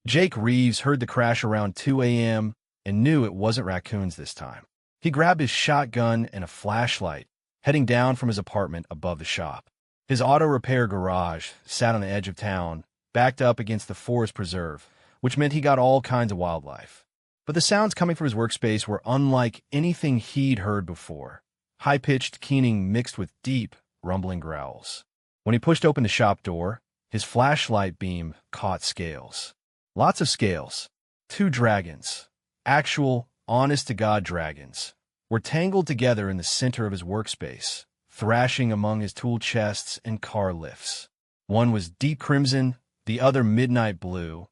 Jake Reeves heard the crash around 2 a.m. and knew it wasn't raccoons this time. He grabbed his shotgun and a flashlight, heading down from his apartment above the shop. His auto repair garage sat on the edge of town, backed up against the forest preserve, which meant he got all kinds of wildlife. But the sounds coming from his workspace were unlike anything he'd heard before. High-pitched keening mixed with deep, rumbling growls. When he pushed open the shop door, his flashlight beam caught scales. Lots of scales. 2 dragons, actual, honest-to-God dragons, were tangled together in the center of his workspace, thrashing among his tool chests and car lifts. One was deep crimson, the other midnight blue,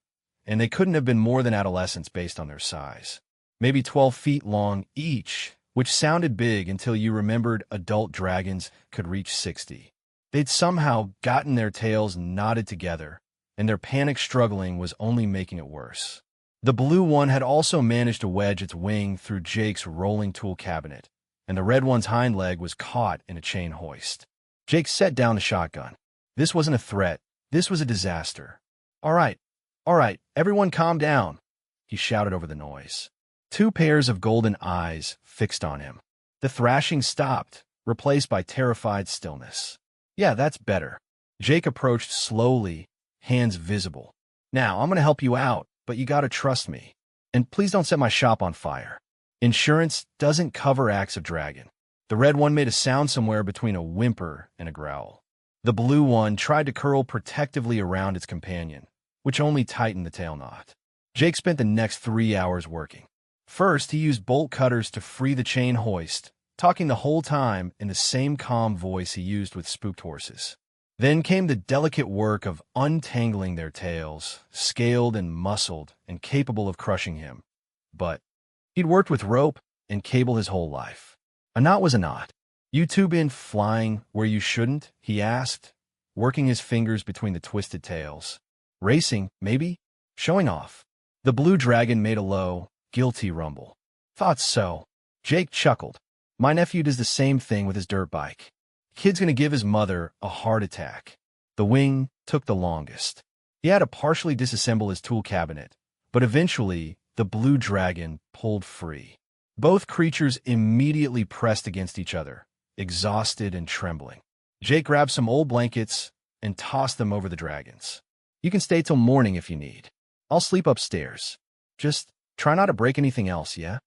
and they couldn't have been more than adolescents based on their size. Maybe 12 feet long each, which sounded big until you remembered adult dragons could reach 60. They'd somehow gotten their tails knotted together, and their panic struggling was only making it worse. The blue one had also managed to wedge its wing through Jake's rolling tool cabinet, and the red one's hind leg was caught in a chain hoist. Jake set down the shotgun. This wasn't a threat. This was a disaster. All right, everyone calm down," he shouted over the noise. 2 pairs of golden eyes fixed on him. The thrashing stopped, replaced by terrified stillness. "Yeah, that's better." Jake approached slowly, hands visible. "Now, I'm going to help you out, but you got to trust me. And please don't set my shop on fire. Insurance doesn't cover acts of dragon." The red one made a sound somewhere between a whimper and a growl. The blue one tried to curl protectively around its companion, which only tightened the tail knot. Jake spent the next 3 hours working. First, he used bolt cutters to free the chain hoist, talking the whole time in the same calm voice he used with spooked horses. Then came the delicate work of untangling their tails, scaled and muscled and capable of crushing him. But he'd worked with rope and cable his whole life. A knot was a knot. "You two been flying where you shouldn't?" he asked, working his fingers between the twisted tails. "Racing, maybe? Showing off?" The blue dragon made a low, guilty rumble. "Thought so." Jake chuckled. "My nephew does the same thing with his dirt bike. Kid's gonna give his mother a heart attack." The wing took the longest. He had to partially disassemble his tool cabinet, but eventually the blue dragon pulled free. Both creatures immediately pressed against each other, exhausted and trembling. Jake grabbed some old blankets and tossed them over the dragons. "You can stay till morning if you need. I'll sleep upstairs. Just try not to break anything else, yeah?"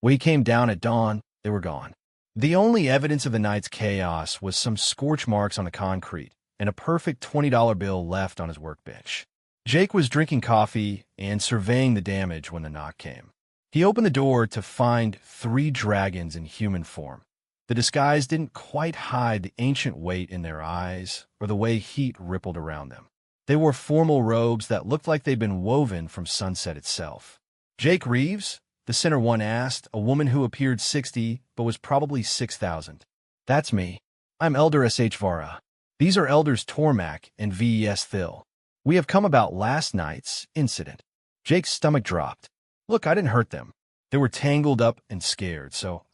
When he came down at dawn, they were gone. The only evidence of the night's chaos was some scorch marks on the concrete and a perfect $20 bill left on his workbench. Jake was drinking coffee and surveying the damage when the knock came. He opened the door to find 3 dragons in human form. The disguise didn't quite hide the ancient weight in their eyes or the way heat rippled around them. They wore formal robes that looked like they'd been woven from sunset itself. "Jake Reeves?" the center one asked, a woman who appeared 60 but was probably 6,000. "That's me. I'm Elder HFY. These are Elders Tormac and VES Thill. We have come about last night's incident." Jake's stomach dropped. "Look, I didn't hurt them. They were tangled up and scared, so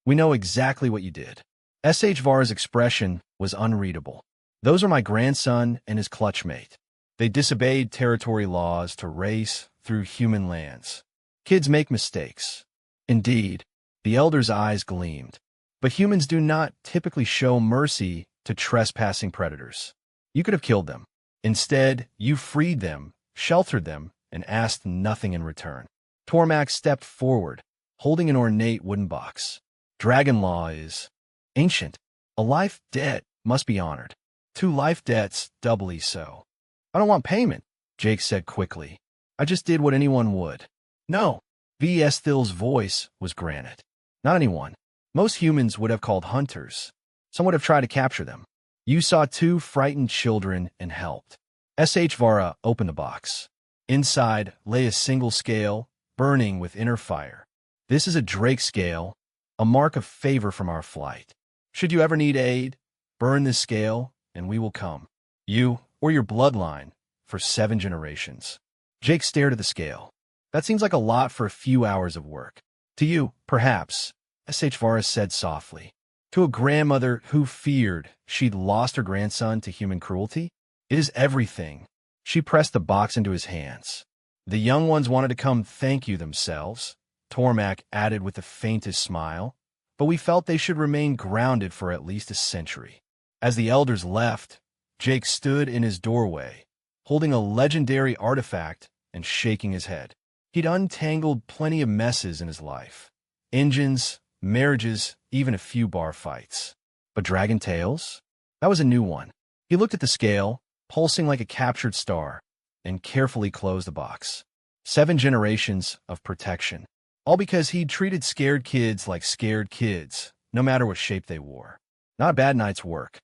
we know exactly what you did." SHVAR's expression was unreadable. "Those are my grandson and his clutchmate. They disobeyed territory laws to race through human lands. Kids make mistakes." Indeed, the elder's eyes gleamed. "But humans do not typically show mercy to trespassing predators. You could have killed them. Instead, you freed them, sheltered them, and asked nothing in return." Tormac stepped forward, holding an ornate wooden box. "Dragon law is ancient. A life debt must be honored. 2 life debts doubly so." "I don't want payment," Jake said quickly. "I just did what anyone would." "No." V.S. Thill's voice was granite. "Not anyone. Most humans would have called hunters. Some would have tried to capture them. You saw 2 frightened children and helped." SHVARA opened the box. Inside lay a single scale, burning with inner fire. "This is a Drake scale, a mark of favor from our flight. Should you ever need aid, burn this scale, and we will come. You or your bloodline for 7 generations." Jake stared at the scale. "That seems like a lot for a few hours of work." "To you, perhaps," SHVARA said softly. "To a grandmother who feared she'd lost her grandson to human cruelty, it is everything." She pressed the box into his hands. The young ones wanted to come thank you themselves, Tormac added with the faintest smile, but we felt they should remain grounded for at least a century. As the elders left, Jake stood in his doorway, holding a legendary artifact and shaking his head. He'd untangled plenty of messes in his life. Engines, marriages, even a few bar fights. But Dragon Tales? That was a new one. He looked at the scale, pulsing like a captured star, and carefully closed the box. 7 generations of protection. All because he'd treated scared kids like scared kids, no matter what shape they wore. Not a bad night's work.